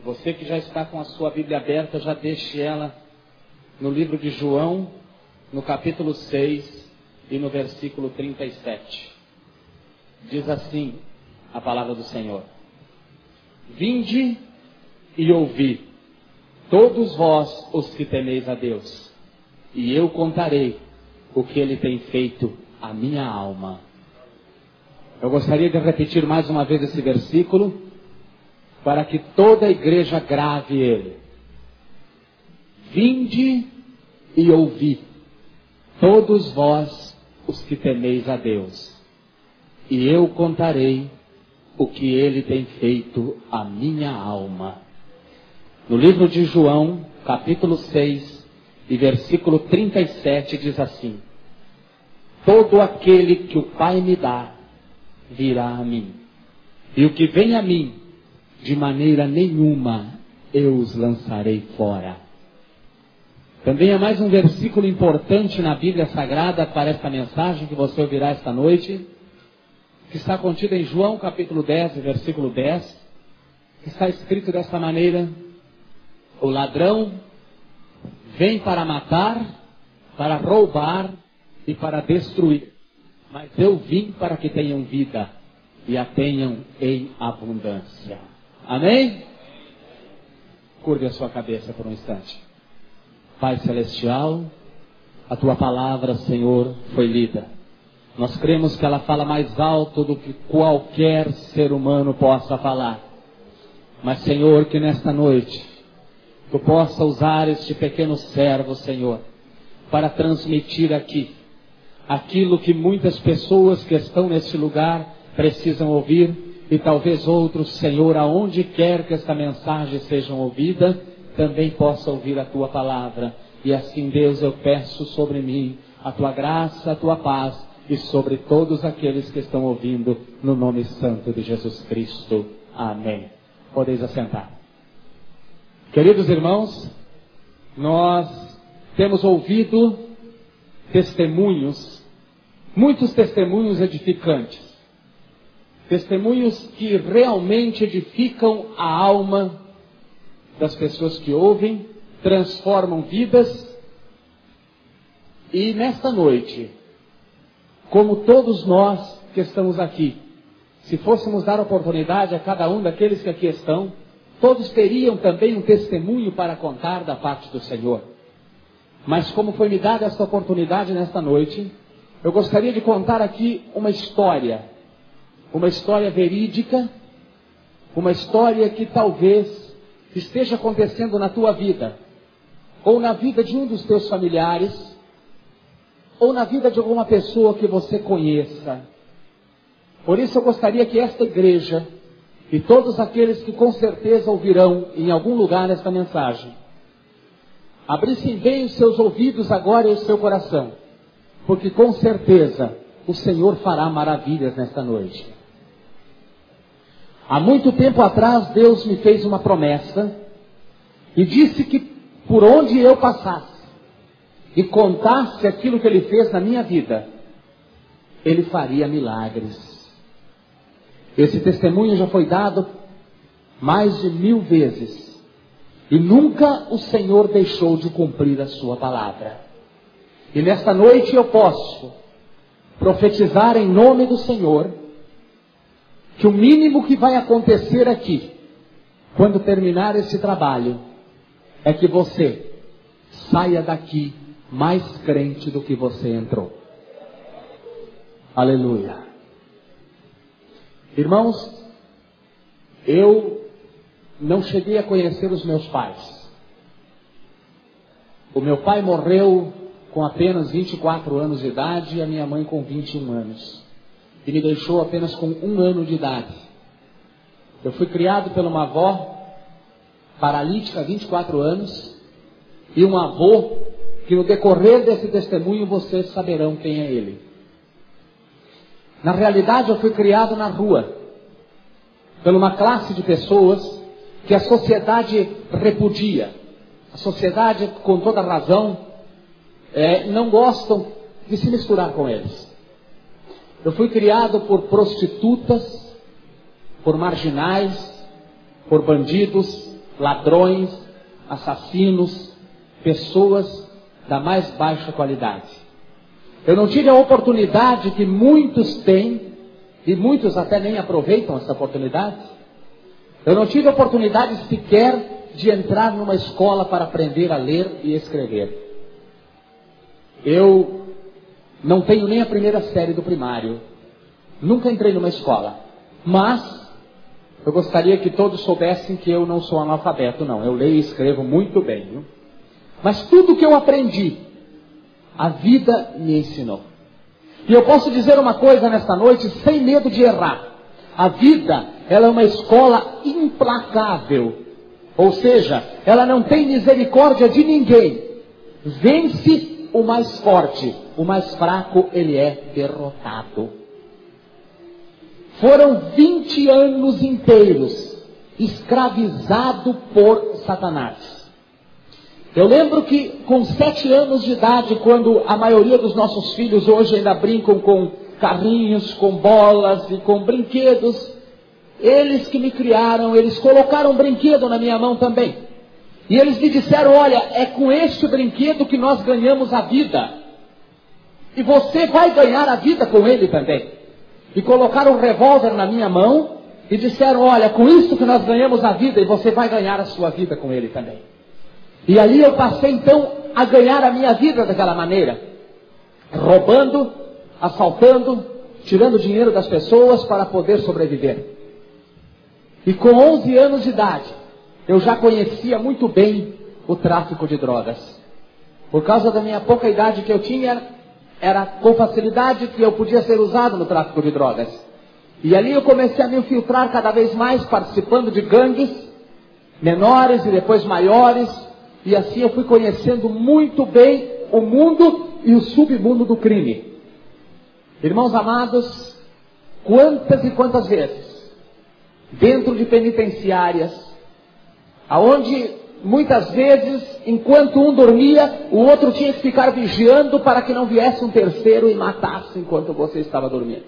Você que já está com a sua Bíblia aberta, já deixe ela no livro de João, no capítulo 6 e no versículo 37. Diz assim a palavra do Senhor: Vinde e ouvi, todos vós os que temeis a Deus, e eu contarei o que Ele tem feito à minha alma. Eu gostaria de repetir mais uma vez esse versículo, para que toda a igreja grave ele. Vinde e ouvi, todos vós os que temeis a Deus, e eu contarei o que Ele tem feito à minha alma. No livro de João, capítulo 6, e versículo 37, diz assim: Todo aquele que o Pai me dá, virá a mim, e o que vem a mim, de maneira nenhuma eu os lançarei fora. Também há mais um versículo importante na Bíblia Sagrada para esta mensagem que você ouvirá esta noite, que está contido em João capítulo 10, versículo 10, que está escrito desta maneira: O ladrão vem para matar, para roubar e para destruir, mas eu vim para que tenham vida e a tenham em abundância. Amém? Curve a sua cabeça por um instante. Pai Celestial, a Tua palavra, Senhor, foi lida. Nós cremos que ela fala mais alto do que qualquer ser humano possa falar. Mas, Senhor, que nesta noite Tu possa usar este pequeno servo, Senhor, para transmitir aqui aquilo que muitas pessoas que estão neste lugar precisam ouvir. E talvez outros, Senhor, aonde quer que esta mensagem seja ouvida, também possa ouvir a Tua palavra. E assim, Deus, eu peço sobre mim a Tua graça, a Tua paz, e sobre todos aqueles que estão ouvindo, no nome santo de Jesus Cristo. Amém. Podeis assentar. Queridos irmãos, nós temos ouvido testemunhos, muitos testemunhos edificantes. Testemunhos que realmente edificam a alma das pessoas que ouvem, transformam vidas. E nesta noite, como todos nós que estamos aqui, se fôssemos dar oportunidade a cada um daqueles que aqui estão, todos teriam também um testemunho para contar da parte do Senhor. Mas como foi me dada esta oportunidade nesta noite, eu gostaria de contar aqui uma história verídica, uma história que talvez esteja acontecendo na tua vida, ou na vida de um dos teus familiares, ou na vida de alguma pessoa que você conheça. Por isso eu gostaria que esta igreja, e todos aqueles que com certeza ouvirão em algum lugar esta mensagem, abrissem bem os seus ouvidos agora e o seu coração, porque com certeza o Senhor fará maravilhas nesta noite. Há muito tempo atrás, Deus me fez uma promessa e disse que por onde eu passasse e contasse aquilo que Ele fez na minha vida, Ele faria milagres. Esse testemunho já foi dado mais de 1000 vezes e nunca o Senhor deixou de cumprir a sua palavra. E nesta noite eu posso profetizar em nome do Senhor que o mínimo que vai acontecer aqui, quando terminar esse trabalho, é que você saia daqui mais crente do que você entrou. Aleluia. Irmãos, eu não cheguei a conhecer os meus pais. O meu pai morreu com apenas 24 anos de idade e a minha mãe com 21 anos. E me deixou apenas com 1 ano de idade. Eu fui criado por uma avó paralítica há 24 anos e um avô que no decorrer desse testemunho vocês saberão quem é ele. Na realidade eu fui criado na rua por uma classe de pessoas que a sociedade repudia. A sociedade, com toda razão, não gostam de se misturar com eles. Eu fui criado por prostitutas, por marginais, por bandidos, ladrões, assassinos, pessoas da mais baixa qualidade. Eu não tive a oportunidade que muitos têm, e muitos até nem aproveitam essa oportunidade. Eu não tive a oportunidade sequer de entrar numa escola para aprender a ler e escrever. Eu não tenho nem a primeira série do primário. Nunca entrei numa escola. Mas eu gostaria que todos soubessem que eu não sou analfabeto, não. Eu leio e escrevo muito bem, viu? Mas tudo que eu aprendi, a vida me ensinou. E eu posso dizer uma coisa nesta noite, sem medo de errar. A vida, ela é uma escola implacável. Ou seja, ela não tem misericórdia de ninguém. Vence o mais forte. O mais fraco, ele é derrotado. Foram 20 anos inteiros escravizado por Satanás. Eu lembro que com 7 anos de idade, quando a maioria dos nossos filhos hoje ainda brincam com carrinhos, com bolas e com brinquedos, eles que me criaram, eles colocaram um brinquedo na minha mão também. E eles me disseram, olha, é com este brinquedo que nós ganhamos a vida. E você vai ganhar a vida com ele também. E colocaram um revólver na minha mão e disseram, olha, com isso que nós ganhamos a vida e você vai ganhar a sua vida com ele também. E ali eu passei então a ganhar a minha vida daquela maneira. Roubando, assaltando, tirando dinheiro das pessoas para poder sobreviver. E com 11 anos de idade, eu já conhecia muito bem o tráfico de drogas. Por causa da minha pouca idade que eu tinha, era com facilidade que eu podia ser usado no tráfico de drogas. E ali eu comecei a me infiltrar cada vez mais, participando de gangues, menores e depois maiores. E assim eu fui conhecendo muito bem o mundo e o submundo do crime. Irmãos amados, quantas e quantas vezes, dentro de penitenciárias, aonde muitas vezes, enquanto um dormia, o outro tinha que ficar vigiando para que não viesse um terceiro e matasse enquanto você estava dormindo.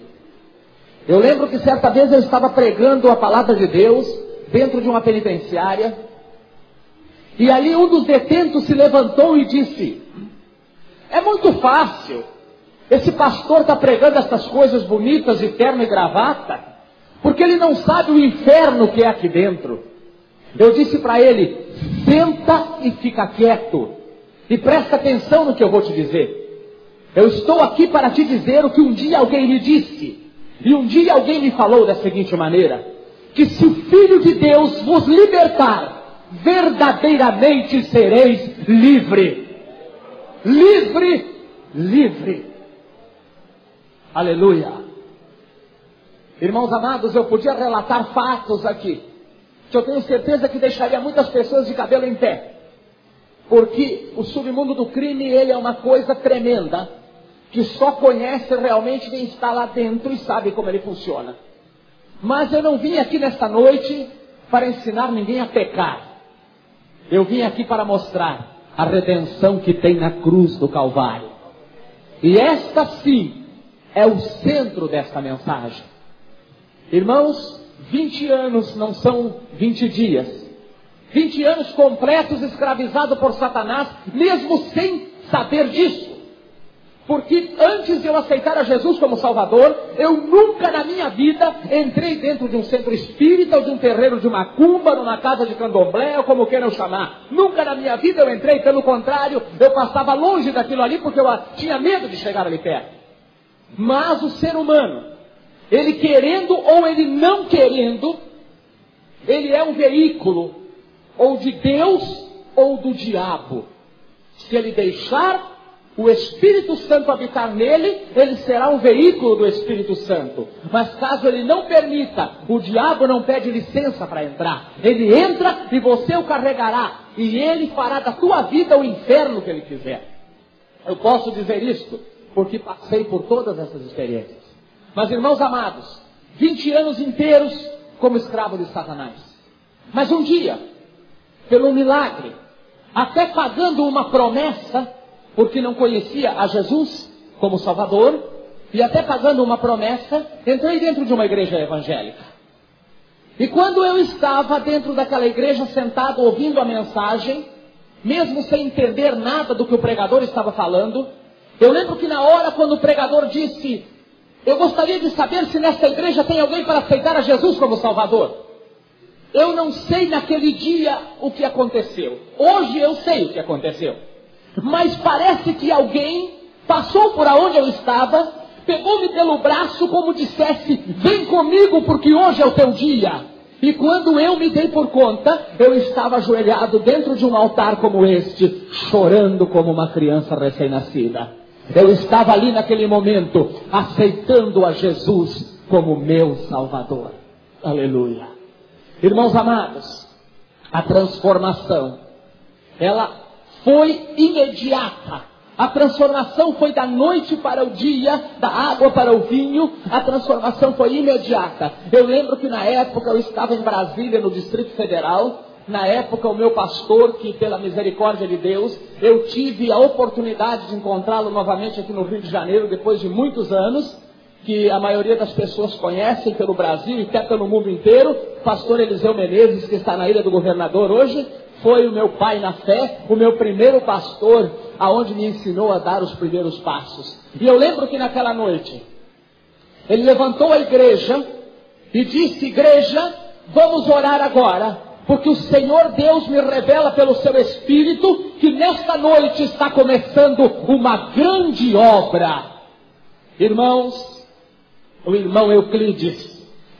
Eu lembro que certa vez eu estava pregando a palavra de Deus dentro de uma penitenciária, e ali um dos detentos se levantou e disse, é muito fácil, esse pastor está pregando essas coisas bonitas de terno e gravata, porque ele não sabe o inferno que é aqui dentro. Eu disse para ele, senta e fica quieto, e presta atenção no que eu vou te dizer. Eu estou aqui para te dizer o que um dia alguém me disse, e um dia alguém me falou da seguinte maneira, que se o Filho de Deus vos libertar, verdadeiramente sereis livre. Livre, livre. Aleluia. Irmãos amados, eu podia relatar fatos aqui, que eu tenho certeza que deixaria muitas pessoas de cabelo em pé. Porque o submundo do crime, ele é uma coisa tremenda, que só conhece realmente quem está lá dentro e sabe como ele funciona. Mas eu não vim aqui nesta noite para ensinar ninguém a pecar. Eu vim aqui para mostrar a redenção que tem na cruz do Calvário. E esta sim é o centro desta mensagem. Irmãos, 20 anos não são 20 dias. 20 anos completos escravizado por Satanás, mesmo sem saber disso. Porque antes de eu aceitar a Jesus como Salvador, eu nunca na minha vida entrei dentro de um centro espírita, ou de um terreiro de macumba, numa casa de candomblé, ou como queiram chamar. Nunca na minha vida eu entrei, pelo contrário, eu passava longe daquilo ali, porque eu tinha medo de chegar ali perto. Mas o ser humano, ele querendo ou ele não querendo, ele é um veículo, ou de Deus, ou do diabo. Se ele deixar o Espírito Santo habitar nele, ele será um veículo do Espírito Santo. Mas caso ele não permita, o diabo não pede licença para entrar. Ele entra e você o carregará. E ele fará da tua vida o inferno que ele quiser. Eu posso dizer isto, porque passei por todas essas experiências. Mas irmãos amados, 20 anos inteiros como escravo de Satanás. Mas um dia, pelo milagre, até pagando uma promessa, porque não conhecia a Jesus como Salvador, e até pagando uma promessa, entrei dentro de uma igreja evangélica. E quando eu estava dentro daquela igreja, sentado, ouvindo a mensagem, mesmo sem entender nada do que o pregador estava falando, eu lembro que na hora quando o pregador disse: eu gostaria de saber se nesta igreja tem alguém para aceitar a Jesus como Salvador. Eu não sei naquele dia o que aconteceu. Hoje eu sei o que aconteceu. Mas parece que alguém passou por aonde eu estava, pegou-me pelo braço como dissesse: vem comigo porque hoje é o teu dia. E quando eu me dei por conta, eu estava ajoelhado dentro de um altar como este, chorando como uma criança recém-nascida. Eu estava ali naquele momento, aceitando a Jesus como meu Salvador. Aleluia. Irmãos amados, a transformação, ela foi imediata. A transformação foi da noite para o dia, da água para o vinho. A transformação foi imediata. Eu lembro que na época eu estava em Brasília, no Distrito Federal. Na época o meu pastor, que pela misericórdia de Deus, eu tive a oportunidade de encontrá-lo novamente aqui no Rio de Janeiro, depois de muitos anos, que a maioria das pessoas conhecem pelo Brasil e até pelo mundo inteiro. O pastor Eliseu Menezes, que está na Ilha do Governador hoje, foi o meu pai na fé, o meu primeiro pastor, aonde me ensinou a dar os primeiros passos. E eu lembro que naquela noite, ele levantou a igreja e disse: igreja, vamos orar agora, porque o Senhor Deus me revela pelo seu Espírito que nesta noite está começando uma grande obra. Irmãos, o irmão Euclides,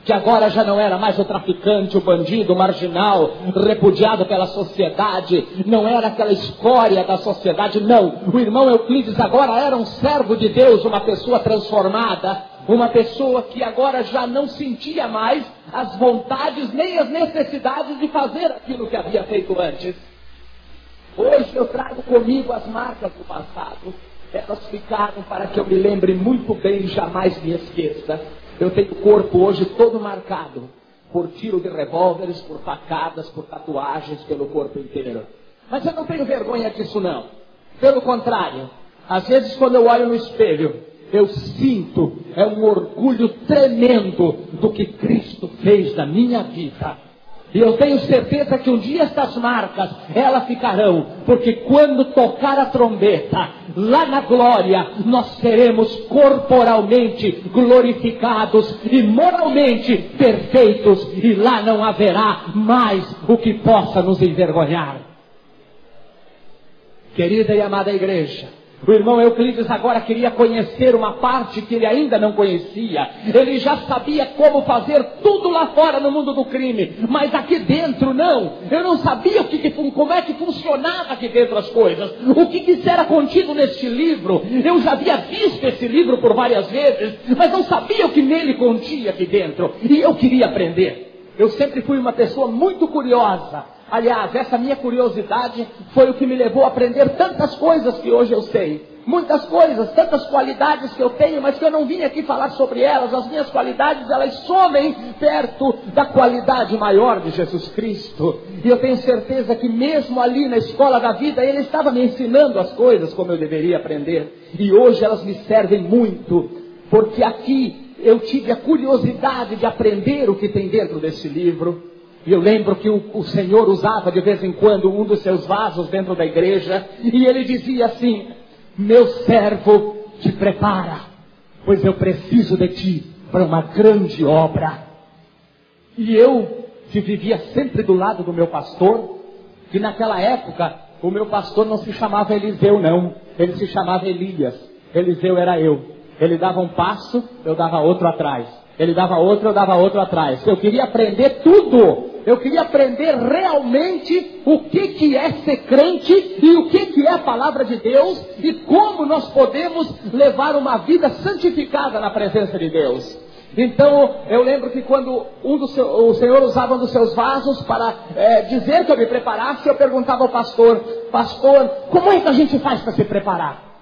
que agora já não era mais o traficante, o bandido, o marginal, repudiado pela sociedade, não era aquela escória da sociedade, não. O irmão Euclides agora era um servo de Deus, uma pessoa transformada, uma pessoa que agora já não sentia mais as vontades nem as necessidades de fazer aquilo que havia feito antes. Hoje eu trago comigo as marcas do passado. Elas ficaram para que eu me lembre muito bem e jamais me esqueça. Eu tenho o corpo hoje todo marcado por tiro de revólveres, por facadas, por tatuagens pelo corpo inteiro. Mas eu não tenho vergonha disso não. Pelo contrário, às vezes quando eu olho no espelho, eu sinto um orgulho tremendo do que Cristo fez na minha vida. E eu tenho certeza que um dia essas marcas, elas ficarão, porque quando tocar a trombeta, lá na glória, nós seremos corporalmente glorificados e moralmente perfeitos, e lá não haverá mais o que possa nos envergonhar. Querida e amada igreja, o irmão Euclides agora queria conhecer uma parte que ele ainda não conhecia. Ele já sabia como fazer tudo lá fora no mundo do crime, mas aqui dentro não. Eu não sabia como é que funcionava aqui dentro as coisas. O que era contido neste livro. Eu já havia visto esse livro por várias vezes, mas não sabia o que nele continha aqui dentro. E eu queria aprender. Eu sempre fui uma pessoa muito curiosa. Aliás, essa minha curiosidade foi o que me levou a aprender tantas coisas que hoje eu sei. Muitas coisas, tantas qualidades que eu tenho, mas que eu não vim aqui falar sobre elas. As minhas qualidades, elas somem perto da qualidade maior de Jesus Cristo. E eu tenho certeza que mesmo ali na escola da vida, Ele estava me ensinando as coisas como eu deveria aprender. E hoje elas me servem muito, porque aqui eu tive a curiosidade de aprender o que tem dentro desse livro. E eu lembro que o Senhor usava de vez em quando um dos seus vasos dentro da igreja, e ele dizia assim: meu servo, te prepara, pois eu preciso de ti para uma grande obra. E eu, que vivia sempre do lado do meu pastor, que naquela época o meu pastor não se chamava Eliseu não, ele se chamava Elias. Eliseu era eu. Ele dava um passo, eu dava outro atrás. Ele dava outro, eu dava outro atrás. Eu queria aprender tudo. Eu queria aprender realmente o que é ser crente e o que é a palavra de Deus e como nós podemos levar uma vida santificada na presença de Deus. Então, eu lembro que quando o Senhor usava um dos seus vasos para dizer que eu me preparasse, eu perguntava ao pastor: pastor, como é que a gente faz para se preparar?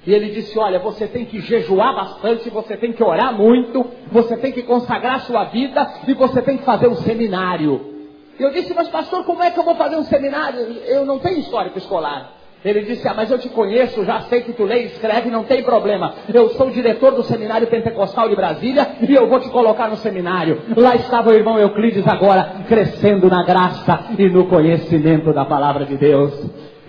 E ele disse: olha, você tem que jejuar bastante, você tem que orar muito, você tem que consagrar sua vida e você tem que fazer um seminário. E eu disse: mas pastor, como é que eu vou fazer um seminário? Eu não tenho histórico escolar. Ele disse: mas eu te conheço, já sei que tu lê e escreve, não tem problema. Eu sou o diretor do Seminário Pentecostal de Brasília e eu vou te colocar no seminário. Lá estava o irmão Euclides agora, crescendo na graça e no conhecimento da palavra de Deus.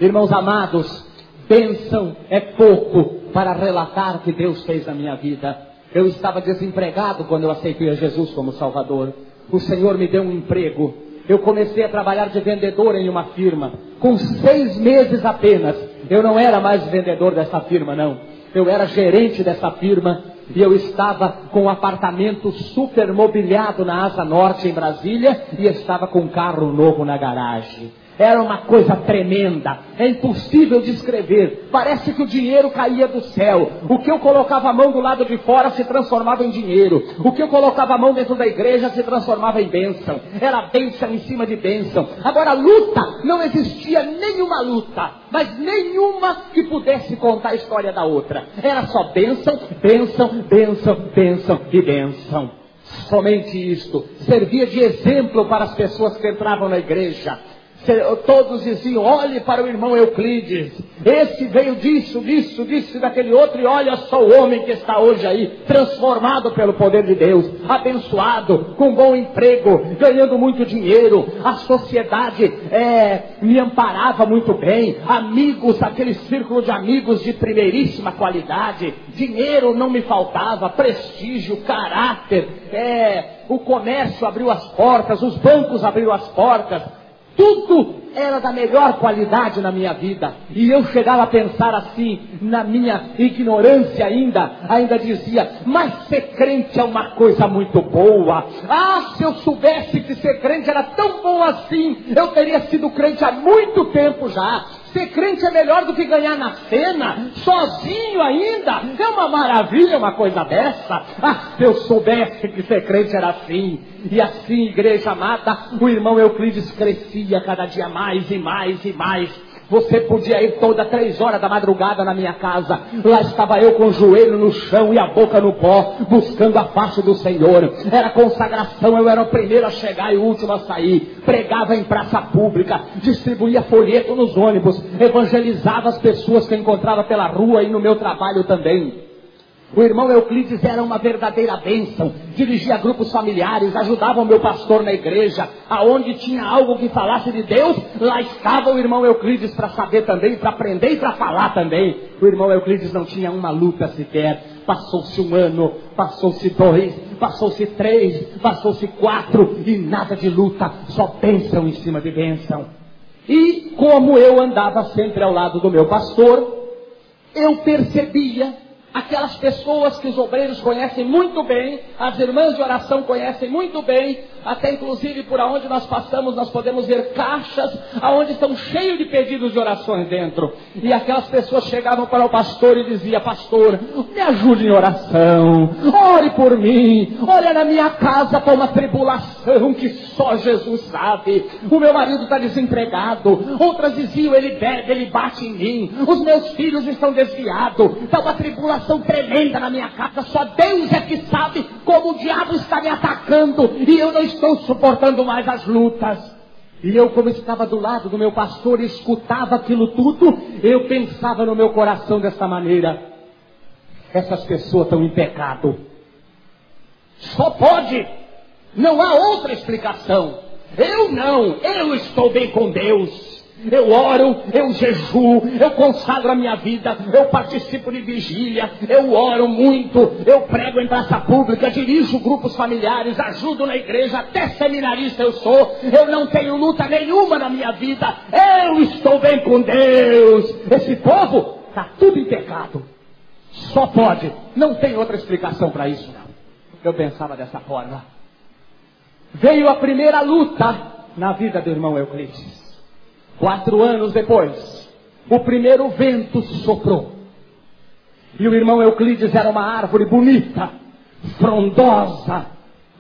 Irmãos amados, bênção é pouco para relatar o que Deus fez na minha vida. Eu estava desempregado quando eu aceitei a Jesus como Salvador. O Senhor me deu um emprego. Eu comecei a trabalhar de vendedor em uma firma. Com 6 meses apenas. Eu não era mais vendedor dessa firma, não. Eu era gerente dessa firma. E eu estava com um apartamento super mobiliado na Asa Norte, em Brasília. E estava com um carro novo na garagem. Era uma coisa tremenda, é impossível descrever. Parece que o dinheiro caía do céu. O que eu colocava a mão do lado de fora se transformava em dinheiro. O que eu colocava a mão dentro da igreja se transformava em bênção. Era bênção em cima de bênção. Agora, luta, não existia nenhuma luta, mas nenhuma que pudesse contar a história da outra. Era só bênção, bênção, bênção, bênção e bênção. Somente isto servia de exemplo para as pessoas que entravam na igreja. Todos diziam: olhe para o irmão Euclides, esse veio disso, daquele outro, e olha só o homem que está hoje aí, transformado pelo poder de Deus, abençoado, com bom emprego, ganhando muito dinheiro. A sociedade me amparava muito bem, amigos, aquele círculo de amigos de primeiríssima qualidade, dinheiro não me faltava, prestígio, caráter, o comércio abriu as portas, os bancos abriram as portas. Tudo era da melhor qualidade na minha vida. E eu chegava a pensar assim, na minha ignorância ainda dizia: mas ser crente é uma coisa muito boa. Ah, se eu soubesse que ser crente era tão bom assim, eu teria sido crente há muito tempo já. Ser crente é melhor do que ganhar na cena, sozinho ainda. É uma maravilha uma coisa dessa. Ah, se eu soubesse que ser crente era assim. E assim, igreja amada, o irmão Euclides crescia cada dia mais e mais e mais. Você podia ir toda 3 horas da madrugada na minha casa. Lá estava eu com o joelho no chão e a boca no pó, buscando a face do Senhor. Era consagração, eu era o primeiro a chegar e o último a sair. Pregava em praça pública, distribuía folheto nos ônibus, evangelizava as pessoas que eu encontrava pela rua e no meu trabalho também. O irmão Euclides era uma verdadeira bênção, dirigia grupos familiares, ajudava o meu pastor na igreja, aonde tinha algo que falasse de Deus, lá estava o irmão Euclides para saber também, para aprender e para falar também. O irmão Euclides não tinha uma luta sequer. Passou-se 1 ano, passou-se 2, passou-se 3, passou-se 4 e nada de luta, só bênção em cima de bênção. E como eu andava sempre ao lado do meu pastor, eu percebia aquelas pessoas que os obreiros conhecem muito bem, as irmãs de oração conhecem muito bem, até inclusive por onde nós passamos nós podemos ver caixas aonde estão cheios de pedidos de orações dentro. E aquelas pessoas chegavam para o pastor e diziam: pastor, me ajude em oração, ore por mim, olha, na minha casa está uma tribulação que só Jesus sabe, o meu marido está desempregado. Outras diziam: ele bebe, ele bate em mim, os meus filhos estão desviados, está uma tribulação tremenda na minha casa, só Deus é que sabe como o diabo está me atacando e eu não estou suportando mais as lutas. E eu, como estava do lado do meu pastor e escutava aquilo tudo, eu pensava no meu coração dessa maneira: essas pessoas estão em pecado, só pode, não há outra explicação. Eu estou bem com Deus, eu oro, eu jejuo, eu consagro a minha vida, eu participo de vigília, eu oro muito, eu prego em praça pública, dirijo grupos familiares, ajudo na igreja, até seminarista eu sou, eu não tenho luta nenhuma na minha vida, eu estou bem com Deus. Esse povo está tudo em pecado, só pode, não tem outra explicação para isso não. Eu pensava dessa forma. Veio a primeira luta na vida do irmão Euclides. 4 anos depois, o primeiro vento soprou. E o irmão Euclides era uma árvore bonita, frondosa,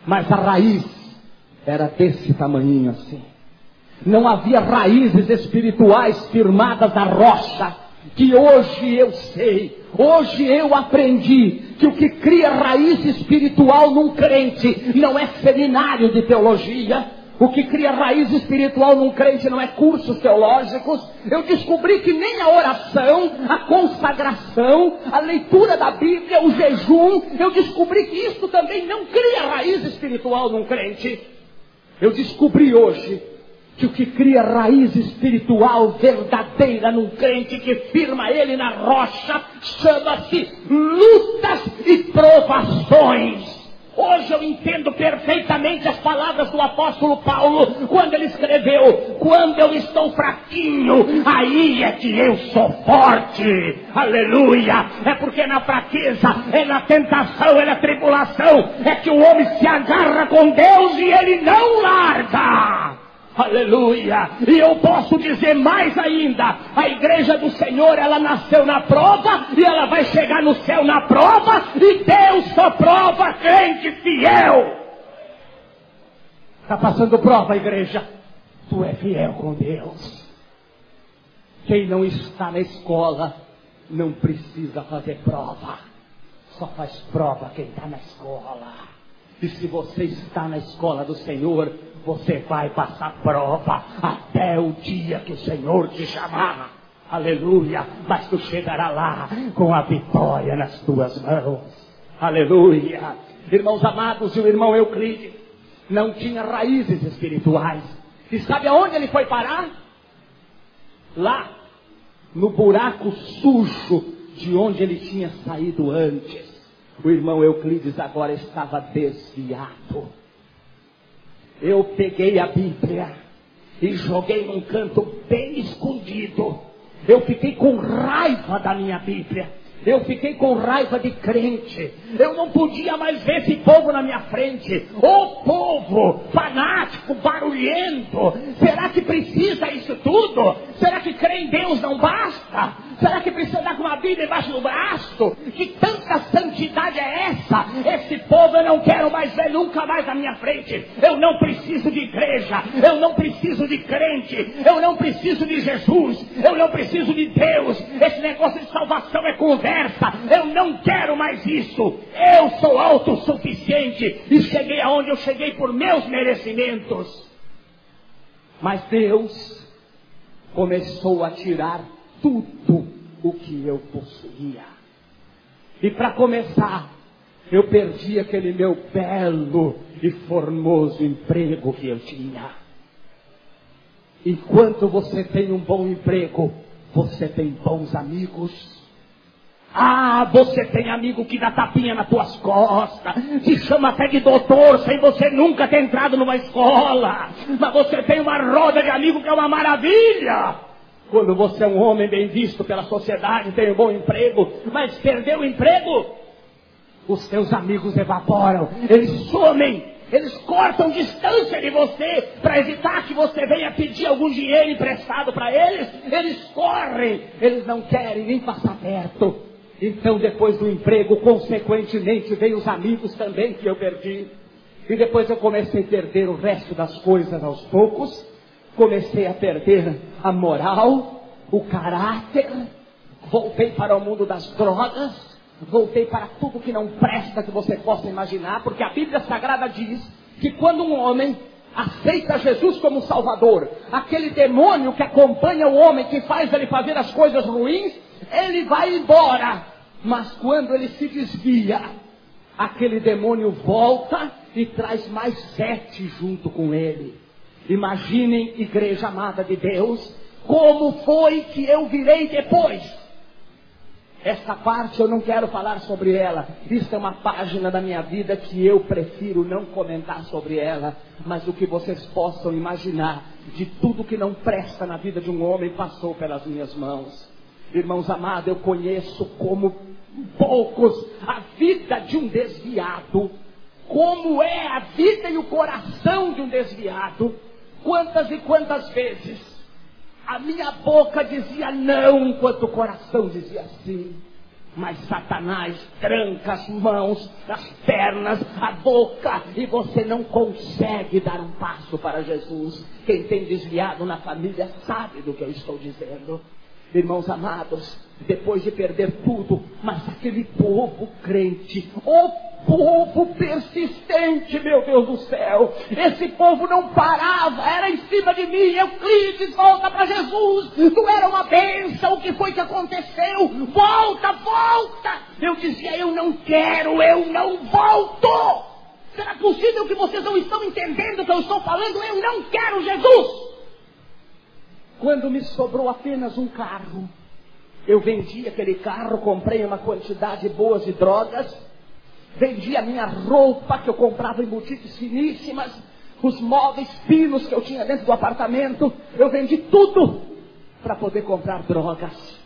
mas a raiz era desse tamanhinho assim. Não havia raízes espirituais firmadas na rocha, que hoje eu sei, hoje eu aprendi, que o que cria raiz espiritual num crente não é seminário de teologia. O que cria raiz espiritual num crente não é cursos teológicos. Eu descobri que nem a oração, a consagração, a leitura da Bíblia, o jejum, eu descobri que isso também não cria raiz espiritual num crente. Eu descobri hoje que o que cria raiz espiritual verdadeira num crente, que firma ele na rocha, chama-se lutas e provações. Hoje eu entendo perfeitamente as palavras do apóstolo Paulo, quando ele escreveu: quando eu estou fraquinho, aí é que eu sou forte. Aleluia! É porque na fraqueza, é na tentação, é na tribulação, é que o homem se agarra com Deus e ele não larga. Aleluia! E eu posso dizer mais ainda: a igreja do Senhor, ela nasceu na prova e ela vai chegar no céu na prova, e Deus só prova crente fiel. Está passando prova, igreja? Tu é fiel com Deus. Quem não está na escola não precisa fazer prova, só faz prova quem está na escola. E se você está na escola do Senhor, você vai passar prova até o dia que o Senhor te chamar. Aleluia! Mas tu chegará lá com a vitória nas tuas mãos. Aleluia! Irmãos amados, e o irmão Euclides não tinha raízes espirituais. E sabe aonde ele foi parar? Lá, no buraco sujo de onde ele tinha saído antes. O irmão Euclides agora estava desviado. Eu peguei a Bíblia e joguei num canto bem escondido. Eu fiquei com raiva da minha Bíblia. Eu fiquei com raiva de crente. Eu não podia mais ver esse povo na minha frente. Ô povo fanático, barulhento. Será que precisa isso tudo? Será que crer em Deus não basta? Será que precisa andar com uma Bíblia embaixo do braço? Que tanta santidade é essa? Esse povo eu não quero mais ver nunca mais na minha frente. Eu não preciso de igreja. Eu não preciso de crente. Eu não preciso de Jesus. Eu não preciso de Deus. Esse negócio de salvação é conversa. Eu não quero mais isso. Eu sou autossuficiente e cheguei aonde eu cheguei por meus merecimentos. Mas Deus começou a tirar tudo o que eu possuía. E para começar, eu perdi aquele meu belo e formoso emprego que eu tinha. Enquanto você tem um bom emprego, você tem bons amigos. Ah, você tem amigo que dá tapinha nas tuas costas, te chama até de doutor, sem você nunca ter entrado numa escola. Mas você tem uma roda de amigo que é uma maravilha. Quando você é um homem bem visto pela sociedade, tem um bom emprego, mas perdeu o emprego, os teus amigos evaporam, eles somem. Eles cortam distância de você para evitar que você venha pedir algum dinheiro emprestado para eles. Eles correm, eles não querem nem passar perto. Então, depois do emprego, consequentemente, veio os amigos também que eu perdi. E depois eu comecei a perder o resto das coisas aos poucos. Comecei a perder a moral, o caráter. Voltei para o mundo das drogas. Voltei para tudo que não presta que você possa imaginar. Porque a Bíblia Sagrada diz que quando um homem aceita Jesus como Salvador, aquele demônio que acompanha o homem, que faz ele fazer as coisas ruins, ele vai embora. Mas quando ele se desvia, aquele demônio volta e traz mais 7 junto com ele. Imaginem, igreja amada de Deus, como foi que eu virei depois. Essa parte eu não quero falar sobre ela. Isso é uma página da minha vida que eu prefiro não comentar sobre ela. Mas o que vocês possam imaginar de tudo que não presta na vida de um homem passou pelas minhas mãos. Irmãos amados, eu conheço como poucos a vida de um desviado. Como é a vida e o coração de um desviado. Quantas e quantas vezes a minha boca dizia não, enquanto o coração dizia sim. Mas Satanás tranca as mãos, as pernas, a boca, e você não consegue dar um passo para Jesus. Quem tem desviado na família sabe do que eu estou dizendo. Irmãos amados, depois de perder tudo, mas aquele povo crente, o povo persistente, meu Deus do céu. Esse povo não parava, era em cima de mim. Euclides, volta para Jesus. Tu era uma bênção, o que foi que aconteceu? Volta, volta. Eu dizia, eu não quero, eu não volto. Será possível que vocês não estão entendendo o que eu estou falando? Eu não quero Jesus. Quando me sobrou apenas um carro, eu vendi aquele carro, comprei uma quantidade boa de drogas, vendi a minha roupa que eu comprava em boutiques finíssimas, os móveis finos que eu tinha dentro do apartamento, eu vendi tudo para poder comprar drogas.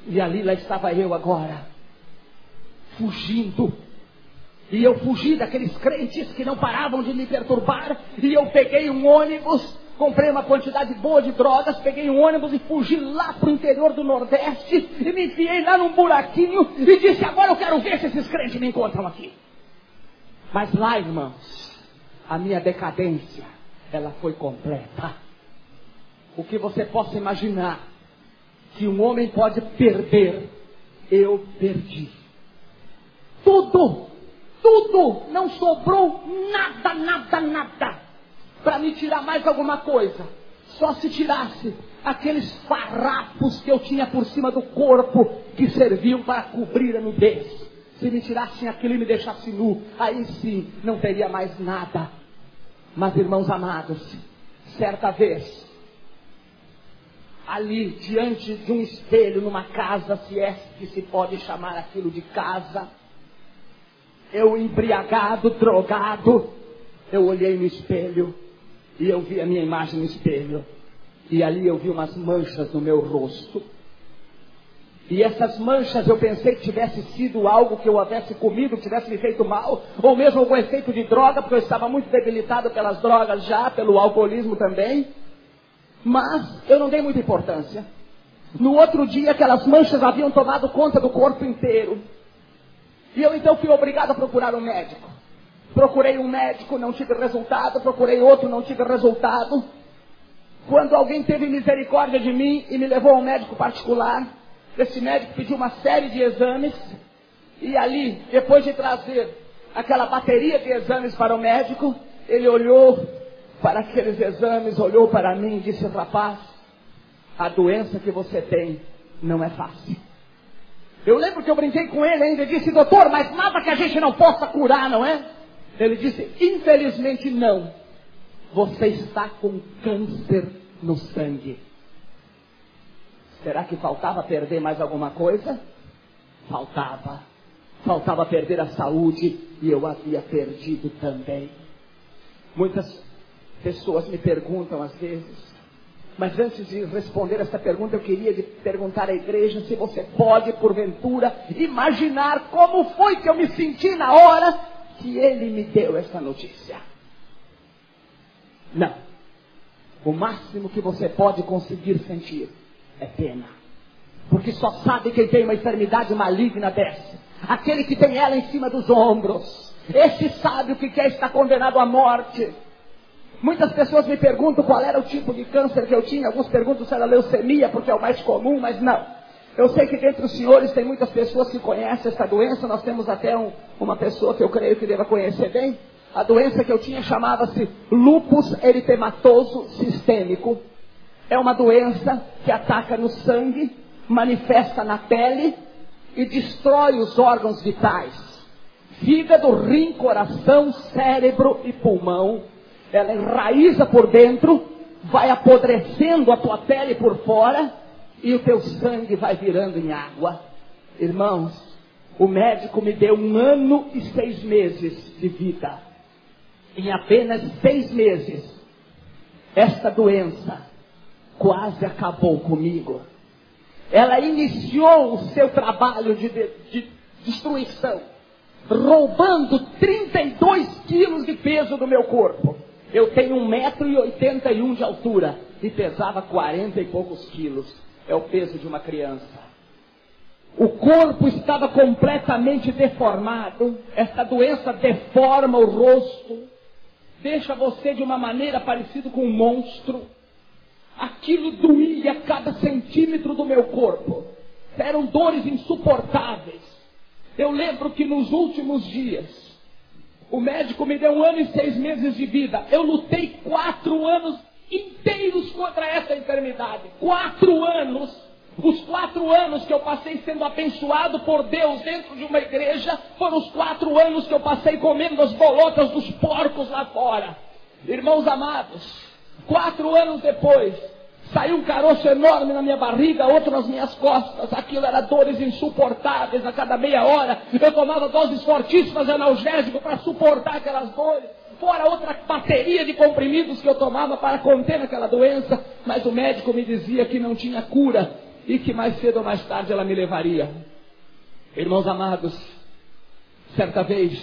E ali lá estava eu agora, fugindo. E eu fugi daqueles crentes que não paravam de me perturbar, e eu peguei um ônibus, comprei uma quantidade boa de drogas, peguei um ônibus e fugi lá para o interior do Nordeste, e me enfiei lá num buraquinho, e disse, agora eu quero ver se esses crentes me encontram aqui. Mas lá, irmãos, a minha decadência, ela foi completa. O que você possa imaginar que um homem pode perder, eu perdi. Tudo, não sobrou nada, nada, nada para me tirar mais alguma coisa. Só se tirasse aqueles farrapos que eu tinha por cima do corpo, que serviam para cobrir a nudez. Se me tirassem aquilo e me deixassem nu, aí sim, não teria mais nada. Mas, irmãos amados, certa vez, ali diante de um espelho, numa casa, se é que se pode chamar aquilo de casa, eu embriagado, drogado, eu olhei no espelho, e eu vi a minha imagem no espelho, e ali eu vi umas manchas no meu rosto, e essas manchas eu pensei que tivesse sido algo que eu havesse comido, que tivesse me feito mal, ou mesmo algum efeito de droga, porque eu estava muito debilitado pelas drogas já, pelo alcoolismo também, mas eu não dei muita importância. No outro dia aquelas manchas haviam tomado conta do corpo inteiro, e eu então fui obrigado a procurar um médico. Procurei um médico, não tive resultado. Procurei outro, não tive resultado. Quando alguém teve misericórdia de mim e me levou a um médico particular, esse médico pediu uma série de exames. E ali, depois de trazer aquela bateria de exames para o médico, ele olhou para aqueles exames, olhou para mim e disse, rapaz, a doença que você tem não é fácil. Eu lembro que eu brinquei com ele ainda e disse, doutor, mas nada que a gente não possa curar, não é? Ele disse, infelizmente não. Você está com câncer no sangue. Será que faltava perder mais alguma coisa? Faltava. Faltava perder a saúde, e eu havia perdido também. Muitas pessoas me perguntam às vezes, mas antes de responder essa pergunta, eu queria perguntar à igreja se você pode, porventura, imaginar como foi que eu me senti na hora que ele me deu essa notícia. Não. O máximo que você pode conseguir sentir é pena. Porque só sabe quem tem uma enfermidade maligna dessa. Aquele que tem ela em cima dos ombros. Esse sabe o que é estar condenado à morte. Muitas pessoas me perguntam qual era o tipo de câncer que eu tinha. Alguns perguntam se era leucemia, porque é o mais comum, mas não. Eu sei que dentre os senhores tem muitas pessoas que conhecem essa doença. Nós temos até uma pessoa que eu creio que deva conhecer bem. A doença que eu tinha chamava-se lúpus eritematoso sistêmico. É uma doença que ataca no sangue, manifesta na pele e destrói os órgãos vitais. Fígado, rim, coração, cérebro e pulmão. Ela enraiza por dentro, vai apodrecendo a tua pele por fora, e o teu sangue vai virando em água. Irmãos, o médico me deu 1 ano e 6 meses de vida. Em apenas 6 meses, esta doença quase acabou comigo. Ela iniciou o seu trabalho de destruição, roubando 32 quilos de peso do meu corpo. Eu tenho 1,81 m de altura e pesava 40 e poucos quilos. É o peso de uma criança. O corpo estava completamente deformado. Esta doença deforma o rosto, deixa você de uma maneira parecida com um monstro. Aquilo doía cada centímetro do meu corpo. Eram dores insuportáveis. Eu lembro que nos últimos dias, o médico me deu 1 ano e 6 meses de vida. Eu lutei 4 anos inteiros contra essa enfermidade. 4 anos. Os 4 anos que eu passei sendo abençoado por Deus dentro de uma igreja, foram os 4 anos que eu passei comendo as bolotas dos porcos lá fora. Irmãos amados, 4 anos depois, saiu um caroço enorme na minha barriga, outro nas minhas costas. Aquilo era dores insuportáveis a cada meia hora. Eu tomava doses fortíssimas de analgésico para suportar aquelas dores. Fora outra bateria de comprimidos que eu tomava para conter aquela doença. Mas o médico me dizia que não tinha cura e que mais cedo ou mais tarde ela me levaria. Irmãos amados, certa vez,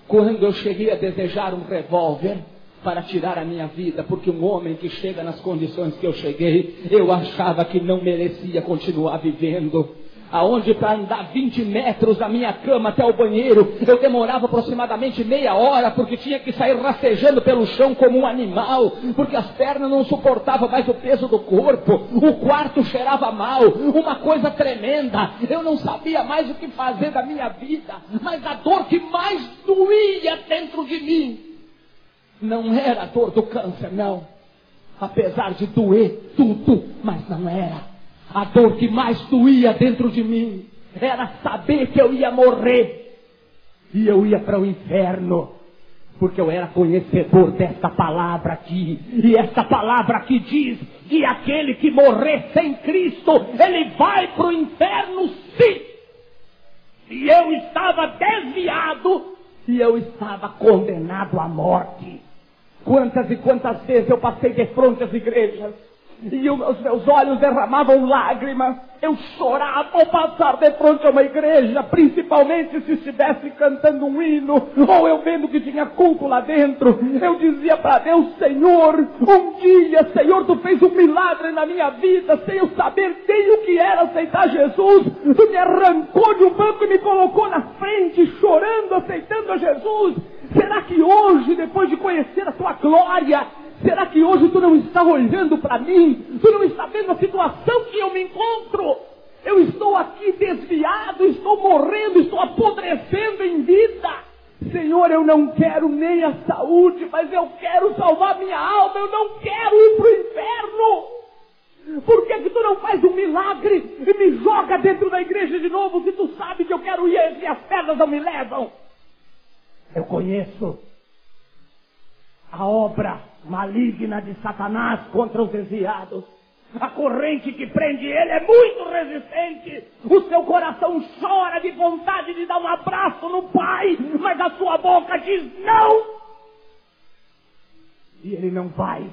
quando eu cheguei a desejar um revólver para tirar a minha vida, porque um homem que chega nas condições que eu cheguei, eu achava que não merecia continuar vivendo. Aonde para andar 20 metros da minha cama até o banheiro, eu demorava aproximadamente meia hora, porque tinha que sair rastejando pelo chão como um animal, porque as pernas não suportavam mais o peso do corpo, o quarto cheirava mal, uma coisa tremenda. Eu não sabia mais o que fazer da minha vida, mas a dor que mais doía dentro de mim não era a dor do câncer, não. Apesar de doer tudo, mas não era. A dor que mais doía dentro de mim era saber que eu ia morrer. E eu ia para o inferno. Porque eu era conhecedor desta palavra aqui. E esta palavra aqui diz que aquele que morrer sem Cristo, ele vai para o inferno sim. E eu estava desviado. E eu estava condenado à morte. Quantas e quantas vezes eu passei de frente às igrejas e os meus olhos derramavam lágrimas. Eu chorava ao passar de frente a uma igreja, principalmente se estivesse cantando um hino, ou eu vendo que tinha culto lá dentro. Eu dizia para Deus: Senhor, um dia, Senhor, Tu fez um milagre na minha vida, sem eu saber nem o que era aceitar Jesus. Tu me arrancou de um banco e me colocou na frente, chorando, aceitando a Jesus. Será que hoje, depois de conhecer a Tua glória, será que hoje Tu não está olhando para mim? Tu não está vendo a situação que eu me encontro? Eu estou aqui desviado, estou morrendo, estou apodrecendo em vida. Senhor, eu não quero nem a saúde, mas eu quero salvar minha alma. Eu não quero ir para o inferno. Por que que Tu não faz um milagre e me joga dentro da igreja de novo, se Tu sabe que eu quero ir e as pernas não me levam? Eu conheço a obra maligna de Satanás contra os desviados. A corrente que prende ele é muito resistente. O seu coração chora de vontade de dar um abraço no Pai, mas a sua boca diz não. E ele não vai.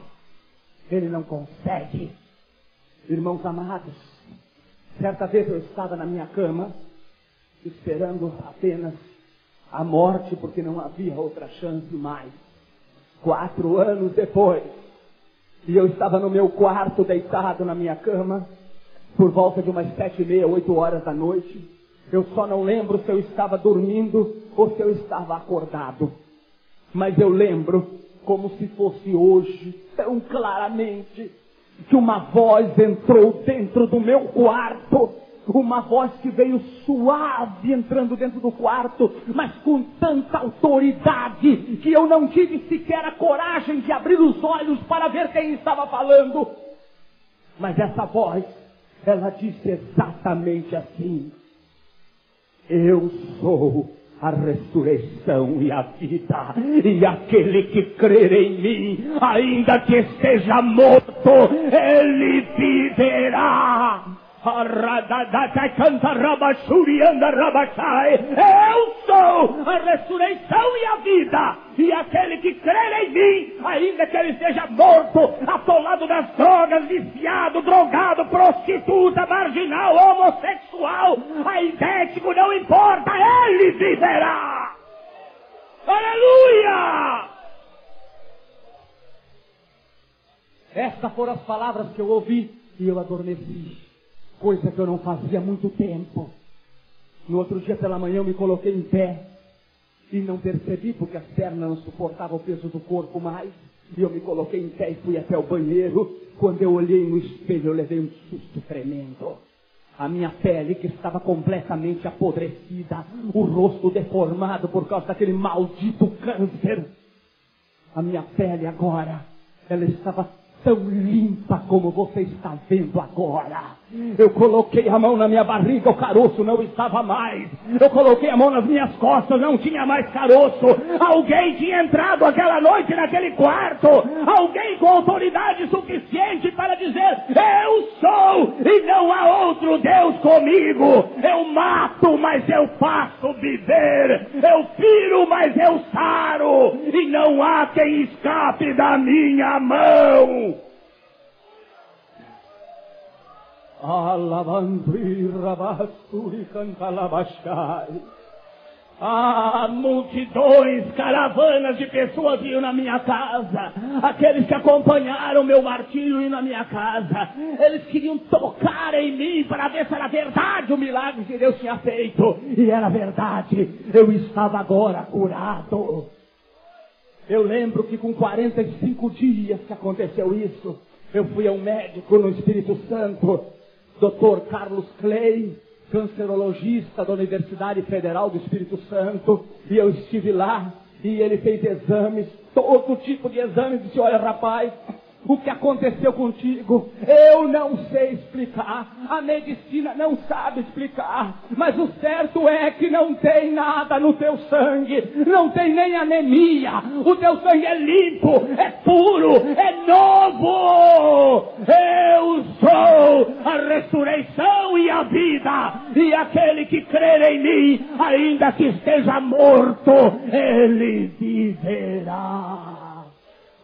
Ele não consegue. Irmãos amados, certa vez eu estava na minha cama, esperando apenas a morte, porque não havia outra chance mais. 4 anos depois, e eu estava no meu quarto, deitado na minha cama, por volta de umas 7h30, 8 horas da noite. Eu só não lembro se eu estava dormindo ou se eu estava acordado. Mas eu lembro, como se fosse hoje, tão claramente, que uma voz entrou dentro do meu quarto. Uma voz que veio suave entrando dentro do quarto, mas com tanta autoridade que eu não tive sequer a coragem de abrir os olhos para ver quem estava falando. Mas essa voz, ela disse exatamente assim: eu sou a ressurreição e a vida, e aquele que crer em mim, ainda que esteja morto, ele viverá. Eu sou a ressurreição e a vida, e aquele que crer em mim, ainda que ele esteja morto, atolado nas drogas, viciado, drogado, prostituta, marginal, homossexual, aidético, não importa, ele viverá. Aleluia! Estas foram as palavras que eu ouvi e eu adormeci. Coisa que eu não fazia há muito tempo. No outro dia pela manhã eu me coloquei em pé e não percebi, porque as pernas não suportavam o peso do corpo mais. E eu me coloquei em pé e fui até o banheiro. Quando eu olhei no espelho, eu levei um susto tremendo. A minha pele que estava completamente apodrecida, o rosto deformado por causa daquele maldito câncer. A minha pele agora, ela estava tão limpa como você está vendo agora. Eu coloquei a mão na minha barriga, o caroço não estava mais. Eu coloquei a mão nas minhas costas, não tinha mais caroço. Alguém tinha entrado aquela noite naquele quarto. Alguém com autoridade suficiente para dizer: eu sou e não há outro Deus comigo. Eu mato, mas eu faço viver. Eu firo, mas eu saro. E não há quem escape da minha mão. Alabandri rabasturi cantalabashai. Multidões, caravanas de pessoas iam na minha casa. Aqueles que acompanharam meu martírio iam na minha casa. Eles queriam tocar em mim para ver se era verdade o milagre que Deus tinha feito. E era verdade. Eu estava agora curado. Eu lembro que com 45 dias que aconteceu isso, eu fui a um médico no Espírito Santo, Dr. Carlos Clay, cancerologista da Universidade Federal do Espírito Santo, e eu estive lá, e ele fez exames, todo tipo de exames, e disse: olha, rapaz, o que aconteceu contigo, eu não sei explicar, a medicina não sabe explicar, mas o certo é que não tem nada no teu sangue, não tem nem anemia, o teu sangue é limpo, é puro, é novo. Eu sou a ressurreição e a vida, e aquele que crer em mim, ainda que esteja morto, ele viverá.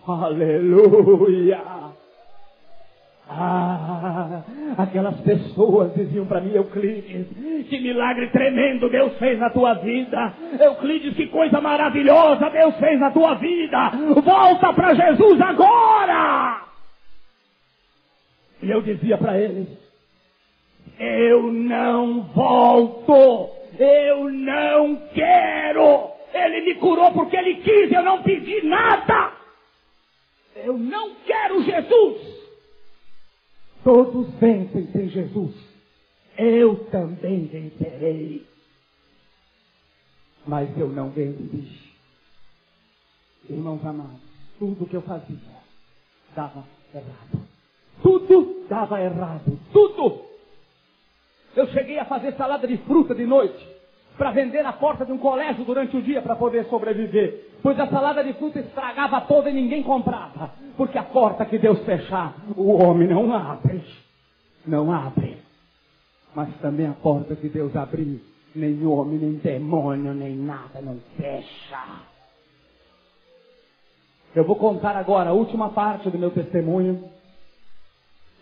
Aleluia! Aquelas pessoas diziam para mim: Euclides, que milagre tremendo Deus fez na tua vida. Euclides, que coisa maravilhosa Deus fez na tua vida. Volta para Jesus agora! E eu dizia para eles: eu não volto, eu não quero. Ele me curou porque Ele quis, eu não pedi nada. Eu não quero Jesus. Todos vencem sem Jesus. Eu também vencerei. Mas eu não venci. Irmãos amados, tudo que eu fazia dava errado. Tudo dava errado. Tudo. Eu cheguei a fazer salada de fruta de noite para vender na porta de um colégio durante o dia para poder sobreviver. Pois a salada de fruta estragava toda e ninguém comprava. Porque a porta que Deus fechar, o homem não abre. Não abre. Mas também a porta que Deus abrir, nem homem, nem demônio, nem nada não fecha. Eu vou contar agora a última parte do meu testemunho.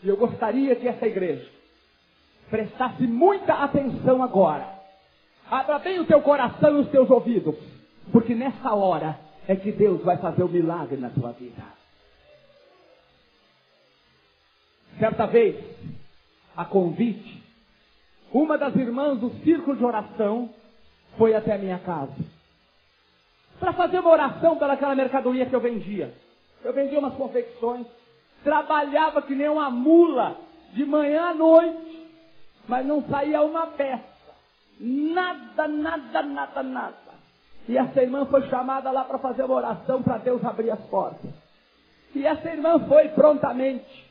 E eu gostaria que essa igreja prestasse muita atenção agora. Abra bem o teu coração e os teus ouvidos, porque nessa hora é que Deus vai fazer o milagre na tua vida. Certa vez, a convite, uma das irmãs do círculo de oração foi até a minha casa para fazer uma oração pelaquela mercadoria que eu vendia. Eu vendia umas confecções, trabalhava que nem uma mula, de manhã à noite, mas não saía uma peça. Nada, nada, nada, nada. E essa irmã foi chamada lá para fazer uma oração para Deus abrir as portas. E essa irmã foi prontamente.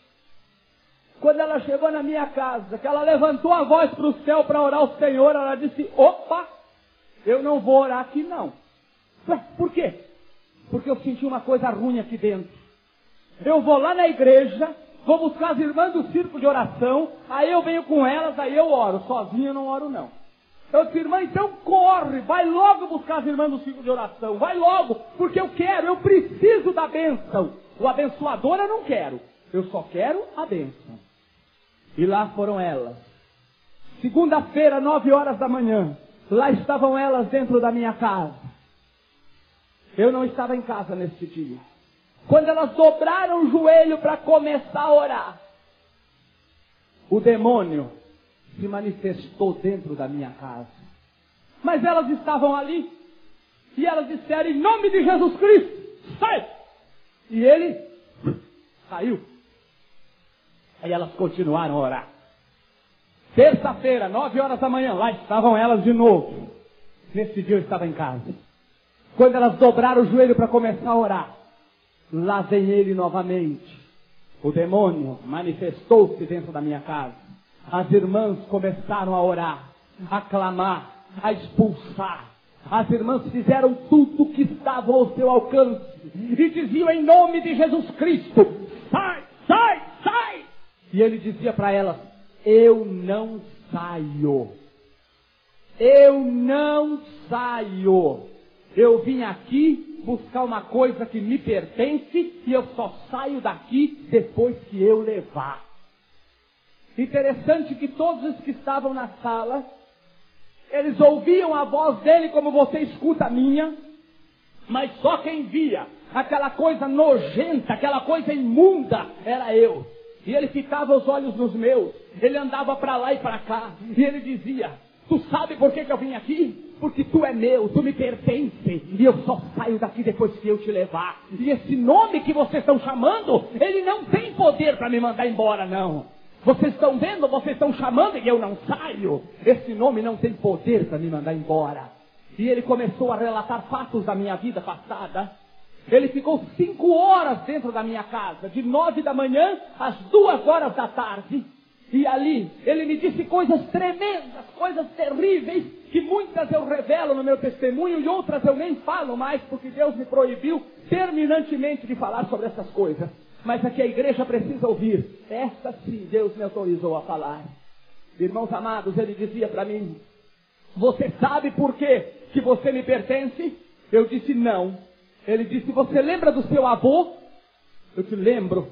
Quando ela chegou na minha casa, que ela levantou a voz para o céu para orar ao Senhor, ela disse: opa, eu não vou orar aqui não. Ué, por quê? Porque eu senti uma coisa ruim aqui dentro. Eu vou lá na igreja, vou buscar as irmãs do círculo de oração, aí eu venho com elas, aí eu oro. Sozinho eu não oro não. Eu disse: irmã, então corre, vai logo buscar as irmãs do círculo de oração, vai logo, porque eu preciso da bênção. O abençoador eu não quero, eu só quero a bênção. E lá foram elas. Segunda-feira, 9 horas da manhã, lá estavam elas dentro da minha casa. Eu não estava em casa nesse dia. Quando elas dobraram o joelho para começar a orar, o demônio se manifestou dentro da minha casa. Mas elas estavam ali, e elas disseram: em nome de Jesus Cristo, sai! E ele saiu. Aí elas continuaram a orar. Terça-feira, 9 horas da manhã, lá estavam elas de novo. Nesse dia eu estava em casa. Quando elas dobraram o joelho para começar a orar, lá vem ele novamente. O demônio manifestou-se dentro da minha casa. As irmãs começaram a orar, a clamar, a expulsar. As irmãs fizeram tudo o que estava ao seu alcance e diziam em nome de Jesus Cristo: sai, sai, sai! E ele dizia para elas: eu não saio. Eu não saio. Eu vim aqui buscar uma coisa que me pertence e eu só saio daqui depois que eu levar. Interessante que todos os que estavam na sala, eles ouviam a voz dele como você escuta a minha, mas só quem via aquela coisa nojenta, aquela coisa imunda, era eu. E ele ficava os olhos nos meus, ele andava para lá e para cá, e ele dizia: tu sabe por que eu vim aqui? Porque tu é meu, tu me pertence, e eu só saio daqui depois que eu te levar. E esse nome que vocês estão chamando, ele não tem poder para me mandar embora, não. Vocês estão vendo, vocês estão chamando e eu não saio. Esse nome não tem poder para me mandar embora. E ele começou a relatar fatos da minha vida passada. Ele ficou 5 horas dentro da minha casa, de 9 da manhã às 2 horas da tarde. E ali, ele me disse coisas tremendas, coisas terríveis, que muitas eu revelo no meu testemunho e outras eu nem falo mais, porque Deus me proibiu terminantemente de falar sobre essas coisas. Mas aqui a igreja precisa ouvir. Esta sim, Deus me autorizou a falar. Irmãos amados, ele dizia para mim: você sabe por que você me pertence? Eu disse: não. Ele disse: você lembra do seu avô? Eu te lembro.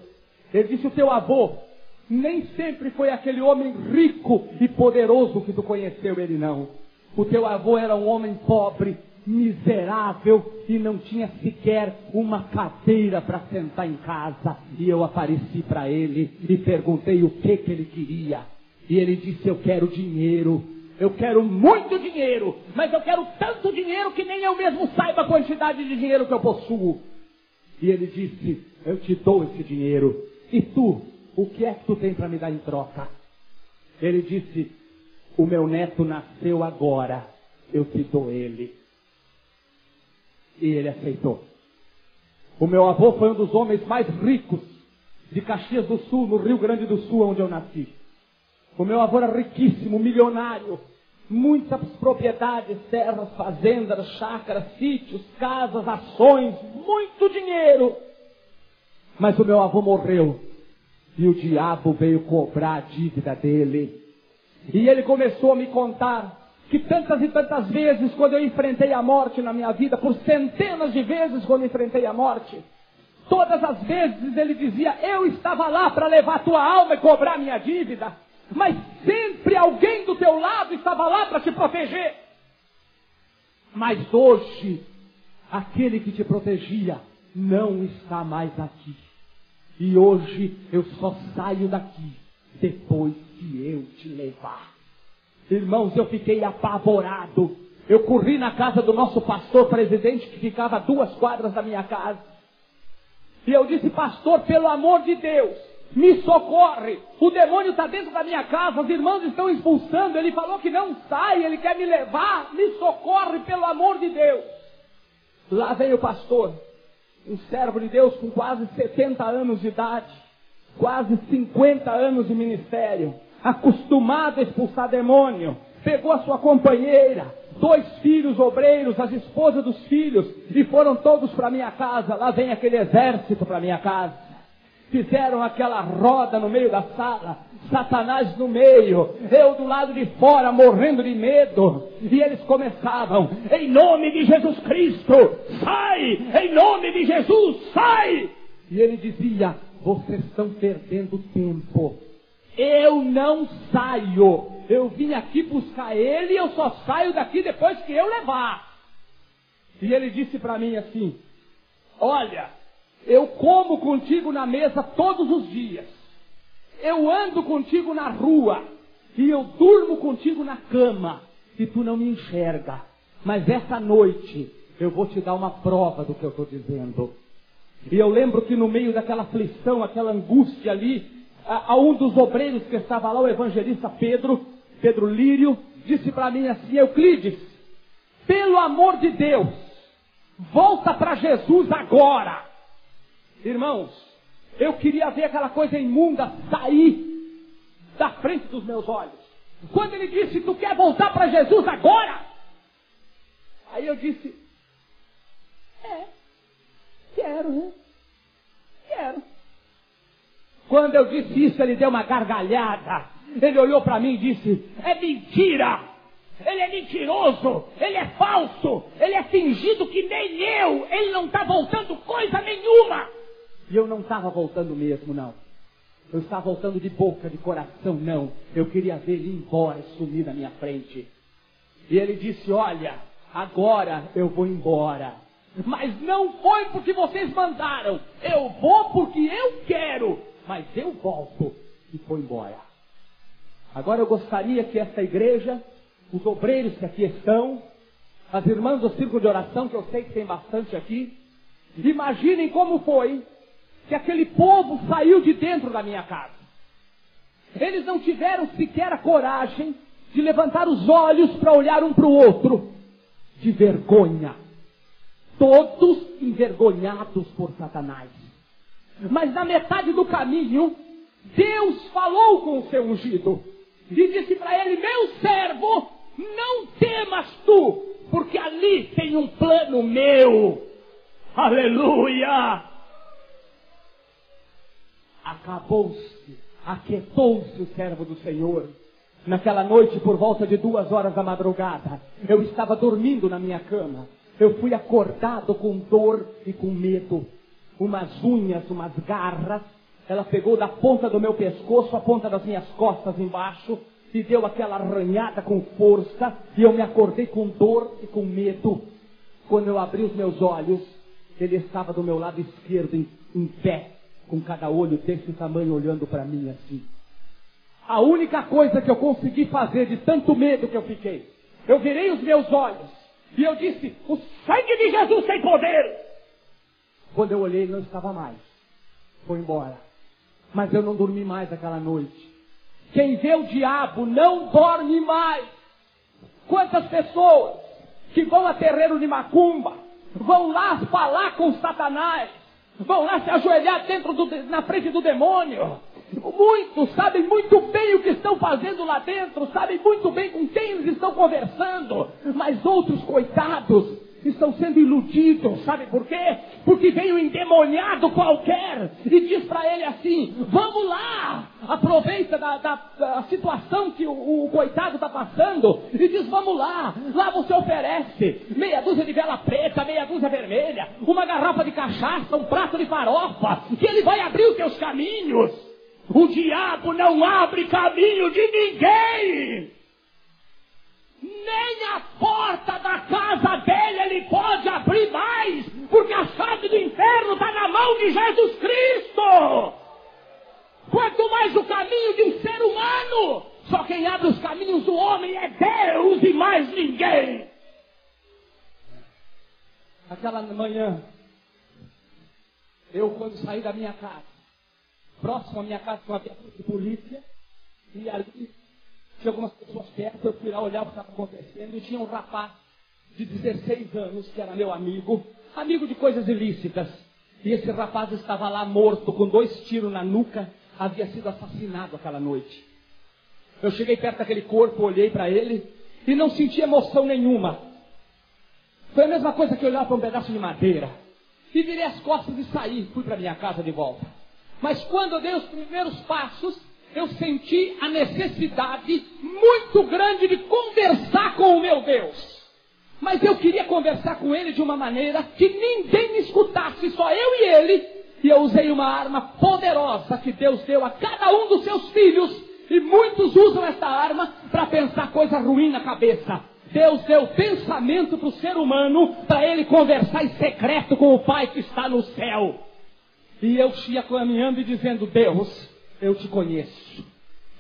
Ele disse: o teu avô nem sempre foi aquele homem rico e poderoso que tu conheceu, ele não. O teu avô era um homem pobre, miserável, e não tinha sequer uma cadeira para sentar em casa. E eu apareci para ele e perguntei o que ele queria. E ele disse: eu quero dinheiro. Eu quero muito dinheiro, mas eu quero tanto dinheiro que nem eu mesmo saiba a quantidade de dinheiro que eu possuo. E ele disse: eu te dou esse dinheiro. E tu, o que é que tu tem para me dar em troca? Ele disse: o meu neto nasceu agora, eu te dou ele. E ele aceitou. O meu avô foi um dos homens mais ricos de Caxias do Sul, no Rio Grande do Sul, onde eu nasci. O meu avô era riquíssimo, milionário, muitas propriedades, terras, fazendas, chácaras, sítios, casas, ações, muito dinheiro. Mas o meu avô morreu e o diabo veio cobrar a dívida dele. E ele começou a me contar que tantas e tantas vezes, quando eu enfrentei a morte na minha vida, por centenas de vezes quando enfrentei a morte, todas as vezes ele dizia: eu estava lá para levar a tua alma e cobrar a minha dívida, mas sempre alguém do teu lado estava lá para te proteger. Mas hoje, aquele que te protegia não está mais aqui. E hoje eu só saio daqui depois que eu te levar. Irmãos, eu fiquei apavorado. Eu corri na casa do nosso pastor presidente, que ficava a 2 quadras da minha casa. E eu disse: pastor, pelo amor de Deus, me socorre. O demônio está dentro da minha casa, os irmãos estão expulsando. Ele falou que não sai, ele quer me levar. Me socorre, pelo amor de Deus. Lá vem o pastor, um servo de Deus com quase 70 anos de idade, quase 50 anos de ministério, acostumado a expulsar demônio. Pegou a sua companheira, 2 filhos obreiros, as esposas dos filhos, e foram todos para minha casa. Lá vem aquele exército para minha casa. Fizeram aquela roda no meio da sala, Satanás no meio, eu do lado de fora morrendo de medo. E eles começavam: em nome de Jesus Cristo, sai! Em nome de Jesus, sai! E ele dizia: vocês estão perdendo tempo. Eu não saio. Eu vim aqui buscar ele e eu só saio daqui depois que eu levar. E ele disse para mim assim: olha, eu como contigo na mesa todos os dias. Eu ando contigo na rua. E eu durmo contigo na cama. E tu não me enxerga. Mas essa noite eu vou te dar uma prova do que eu estou dizendo. E eu lembro que no meio daquela aflição, aquela angústia ali, a um dos obreiros que estava lá, o evangelista Pedro, Pedro Lírio, disse para mim assim: Euclides, pelo amor de Deus, volta para Jesus agora. Irmãos, eu queria ver aquela coisa imunda sair da frente dos meus olhos. Quando ele disse: tu quer voltar para Jesus agora? Aí eu disse: quero, né? Quero. Quando eu disse isso, ele deu uma gargalhada. Ele olhou para mim e disse: é mentira! Ele é mentiroso! Ele é falso! Ele é fingido que nem eu! Ele não está voltando coisa nenhuma! E eu não estava voltando mesmo, não. Eu estava voltando de boca, de coração, não. Eu queria ver ele ir embora e sumir na minha frente. E ele disse: olha, agora eu vou embora. Mas não foi porque vocês mandaram. Eu vou porque eu quero. Mas eu volto. E foi embora. Agora eu gostaria que essa igreja, os obreiros que aqui estão, as irmãs do círculo de oração, que eu sei que tem bastante aqui, imaginem como foi que aquele povo saiu de dentro da minha casa. Eles não tiveram sequer a coragem de levantar os olhos para olhar um para o outro, de vergonha. Todos envergonhados por Satanás. Mas na metade do caminho, Deus falou com o seu ungido e disse para ele: meu servo, não temas tu, porque ali tem um plano meu. Aleluia! Acabou-se, aquietou-se o servo do Senhor. Naquela noite, por volta de 2 horas da madrugada, eu estava dormindo na minha cama. Eu fui acordado com dor e com medo. Umas unhas, umas garras. Ela pegou da ponta do meu pescoço, a ponta das minhas costas embaixo, e deu aquela arranhada com força, e eu me acordei com dor e com medo. Quando eu abri os meus olhos, ele estava do meu lado esquerdo, em pé, com cada olho desse tamanho, olhando para mim assim. A única coisa que eu consegui fazer, de tanto medo que eu fiquei, eu virei os meus olhos, e eu disse: o sangue de Jesus tem poder! Quando eu olhei, ele não estava mais. Foi embora. Mas eu não dormi mais aquela noite. Quem vê o diabo não dorme mais. Quantas pessoas que vão a terreiro de macumba, vão lá falar com Satanás, vão lá se ajoelhar na frente do demônio. Muitos sabem muito bem o que estão fazendo lá dentro, sabem muito bem com quem eles estão conversando, mas outros, coitados, estão sendo iludidos. Sabe por quê? Porque vem um endemoniado qualquer e diz para ele assim: vamos lá, aproveita da situação que o coitado está passando e diz: vamos lá, lá você oferece meia dúzia de vela preta, meia dúzia vermelha, uma garrafa de cachaça, um prato de farofa, que ele vai abrir os teus caminhos. O diabo não abre caminho de ninguém. Nem a porta da casa dele ele pode abrir mais, porque a chave do inferno está na mão de Jesus Cristo. Quanto mais o caminho de um ser humano, só quem abre os caminhos do homem é Deus e mais ninguém. Aquela manhã, eu quando saí da minha casa, próximo à minha casa tinha uma viatura de polícia, e ali tinha algumas pessoas perto. Eu fui lá olhar o que estava acontecendo, e tinha um rapaz de 16 anos, que era meu amigo de coisas ilícitas, e esse rapaz estava lá morto, com 2 tiros na nuca, havia sido assassinado aquela noite. Eu cheguei perto daquele corpo, olhei para ele, e não senti emoção nenhuma. Foi a mesma coisa que olhar para um pedaço de madeira, e virei as costas e saí, fui para minha casa de volta. Mas quando eu dei os primeiros passos, eu senti a necessidade muito grande de conversar com o meu Deus. Mas eu queria conversar com ele de uma maneira que ninguém me escutasse, só eu e ele. E eu usei uma arma poderosa que Deus deu a cada um dos seus filhos. E muitos usam essa arma para pensar coisa ruim na cabeça. Deus deu pensamento para o ser humano, para ele conversar em secreto com o Pai que está no céu. E eu ia caminhando e dizendo: Deus, eu te conheço.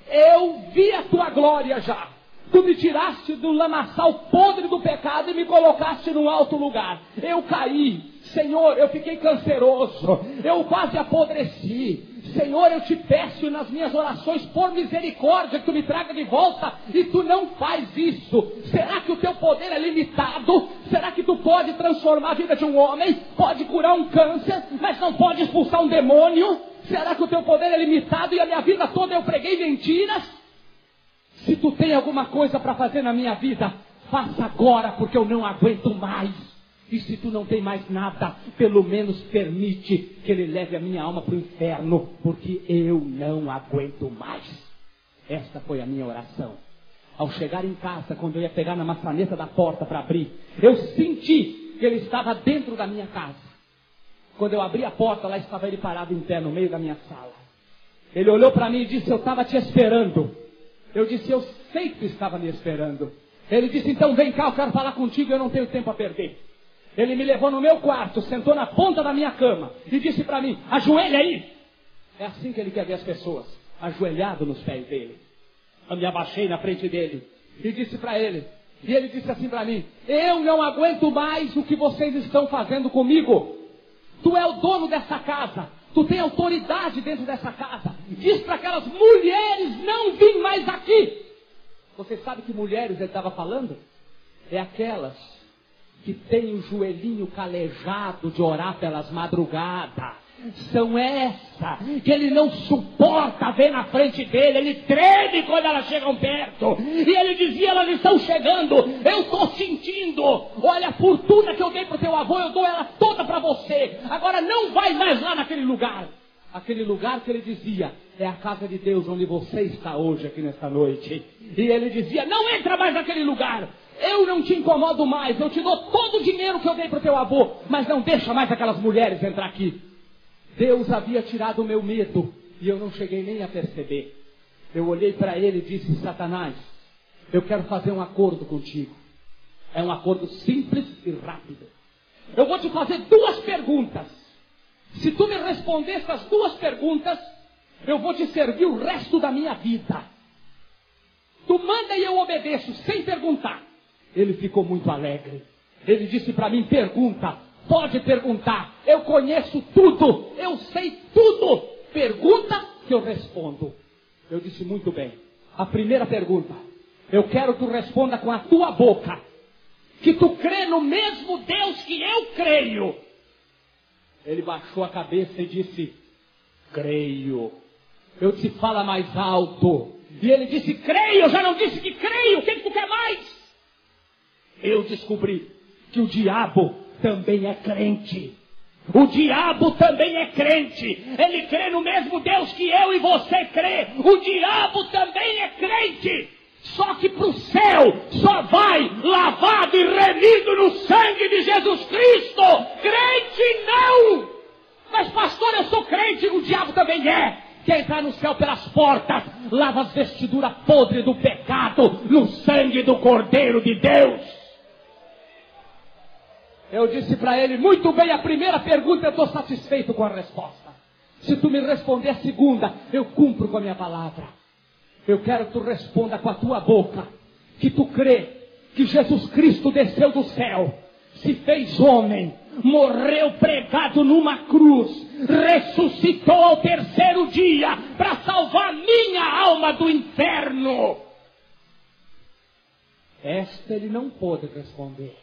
Eu vi a tua glória já. Tu me tiraste do lamaçal podre do pecado e me colocaste num alto lugar. Eu caí. Senhor, eu fiquei canceroso. Eu quase apodreci. Senhor, eu te peço nas minhas orações, por misericórdia, que tu me traga de volta. E tu não faz isso. Será que o teu poder é limitado? Será que tu pode transformar a vida de um homem? Pode curar um câncer, mas não pode expulsar um demônio? Será que o teu poder é limitado e a minha vida toda eu preguei mentiras? Se tu tem alguma coisa para fazer na minha vida, faça agora, porque eu não aguento mais. E se tu não tem mais nada, pelo menos permite que ele leve a minha alma para o inferno, porque eu não aguento mais. Esta foi a minha oração. Ao chegar em casa, quando eu ia pegar na maçaneta da porta para abrir, eu senti que ele estava dentro da minha casa. Quando eu abri a porta, lá estava ele parado em pé no meio da minha sala. Ele olhou para mim e disse: eu estava te esperando. Eu disse: eu sei que tu estava me esperando. Ele disse: então vem cá, eu quero falar contigo, eu não tenho tempo a perder. Ele me levou no meu quarto, sentou na ponta da minha cama e disse para mim: ajoelha aí. É assim que ele quer ver as pessoas, ajoelhado nos pés dele. Eu me abaixei na frente dele e disse para ele, e ele disse assim para mim: eu não aguento mais o que vocês estão fazendo comigo. Tu é o dono dessa casa, tu tem autoridade dentro dessa casa. Diz para aquelas mulheres não vir mais aqui. Você sabe que mulheres ele estava falando? É aquelas que têm o joelhinho calejado de orar pelas madrugadas. São essa que ele não suporta ver na frente dele. Ele treme quando elas chegam perto. E ele dizia: elas estão chegando, eu estou sentindo. Olha, a fortuna que eu dei para o teu avô, eu dou ela toda para você. Agora não vai mais lá naquele lugar. Aquele lugar que ele dizia é a casa de Deus, onde você está hoje aqui nesta noite. E ele dizia: não entra mais naquele lugar. Eu não te incomodo mais, eu te dou todo o dinheiro que eu dei para o teu avô, mas não deixa mais aquelas mulheres entrar aqui. Deus havia tirado o meu medo e eu não cheguei nem a perceber. Eu olhei para ele e disse: Satanás, eu quero fazer um acordo contigo. É um acordo simples e rápido. Eu vou te fazer 2 perguntas. Se tu me responder essas 2 perguntas, eu vou te servir o resto da minha vida. Tu manda e eu obedeço, sem perguntar. Ele ficou muito alegre. Ele disse para mim: pergunta. Pode perguntar, eu conheço tudo, eu sei tudo. Pergunta que eu respondo. Eu disse: muito bem. A primeira pergunta, eu quero que tu responda com a tua boca, que tu crê no mesmo Deus que eu creio. Ele baixou a cabeça e disse: creio. Eu disse: fala mais alto. E ele disse: creio. Eu já não disse que creio, o que tu quer mais? Eu descobri que o diabo também é crente. O diabo também é crente. Ele crê no mesmo Deus que eu e você crê. O diabo também é crente. Só que para o céu só vai lavado e remido no sangue de Jesus Cristo. Crente não. Mas pastor, eu sou crente. O diabo também é. Quer entrar no céu pelas portas, lava as vestiduras podres do pecado no sangue do Cordeiro de Deus. Eu disse para ele: muito bem, a primeira pergunta eu estou satisfeito com a resposta. Se tu me responder a segunda, eu cumpro com a minha palavra. Eu quero que tu responda com a tua boca, que tu crê que Jesus Cristo desceu do céu, se fez homem, morreu pregado numa cruz, ressuscitou ao 3º dia para salvar minha alma do inferno. Esta ele não pôde responder.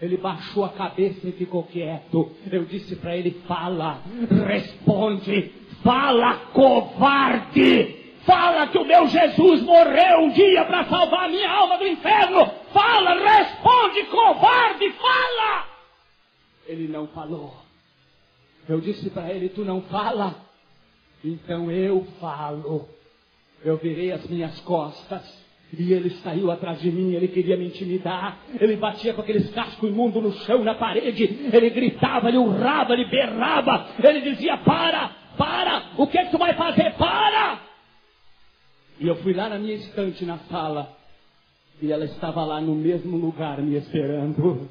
Ele baixou a cabeça e ficou quieto. Eu disse para ele: fala, responde, fala, covarde. Fala que o meu Jesus morreu um dia para salvar a minha alma do inferno. Fala, responde, covarde, fala. Ele não falou. Eu disse para ele: tu não fala? Então eu falo. Eu virei as minhas costas. E ele saiu atrás de mim, ele queria me intimidar. Ele batia com aqueles cascos imundos no chão, na parede. Ele gritava, ele urrava, ele berrava. Ele dizia: para, o que tu vai fazer? Para! E eu fui lá na minha estante na sala. E ela estava lá no mesmo lugar me esperando.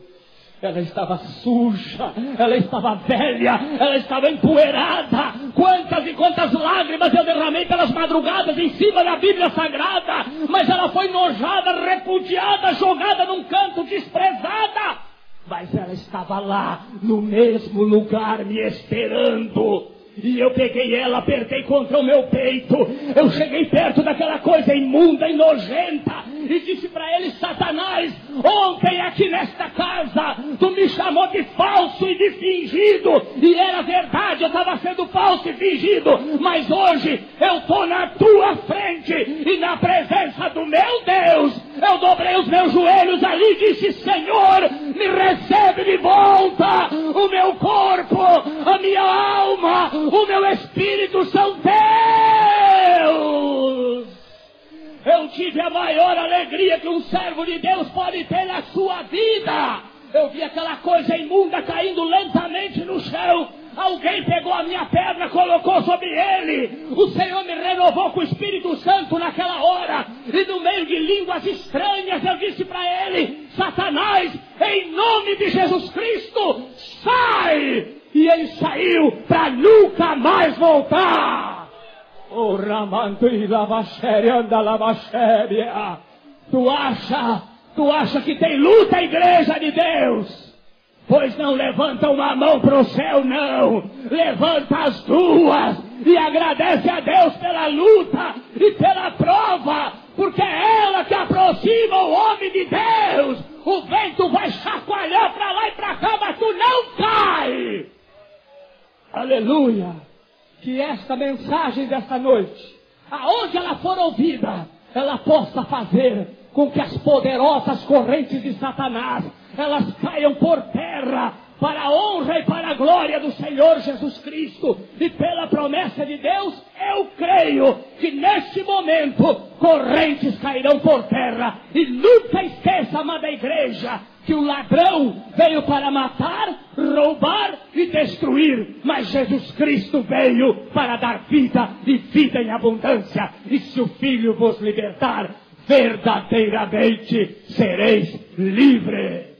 Ela estava suja, ela estava velha, ela estava empoeirada. Quantas e quantas lágrimas eu derramei pelas madrugadas em cima da Bíblia Sagrada, mas ela foi nojada, repudiada, jogada num canto, desprezada. Mas ela estava lá, no mesmo lugar, me esperando. E eu peguei ela, apertei contra o meu peito. Eu cheguei perto daquela coisa imunda e nojenta e disse para ele: Satanás, ontem aqui nesta casa tu me chamou de falso e de fingido. E era verdade, eu estava sendo falso e fingido. Mas hoje eu estou na tua frente e na presença do meu Deus. Eu dobrei os meus joelhos ali e disse: Senhor, me recebe de volta. O meu corpo, a minha alma, o meu espírito são teus. Eu tive a maior alegria que um servo de Deus pode ter na sua vida. Eu vi aquela coisa imunda caindo lentamente no chão. Alguém pegou a minha perna, colocou sobre ele. O Senhor me renovou com o Espírito Santo naquela hora. E no meio de línguas estranhas eu disse para ele: Satanás, em nome de Jesus Cristo, sai! E ele saiu para nunca mais voltar. O Ramandu Lavachere anda Lavachere. Tu acha que tem luta a igreja de Deus? Pois não levanta uma mão para o céu, não. Levanta as duas e agradece a Deus pela luta e pela prova, porque é ela que aproxima o homem de Deus. O vento vai chacoalhar para lá e para cá, mas tu não cai. Aleluia! Que esta mensagem desta noite, aonde ela for ouvida, ela possa fazer com que as poderosas correntes de Satanás, elas caiam por terra, para a honra e para a glória do Senhor Jesus Cristo. E pela promessa de Deus, eu creio que neste momento, correntes cairão por terra. E nunca esqueça, amada igreja, que o ladrão veio para matar, roubar e destruir, mas Jesus Cristo veio para dar vida e vida em abundância. E se o Filho vos libertar, verdadeiramente sereis livres.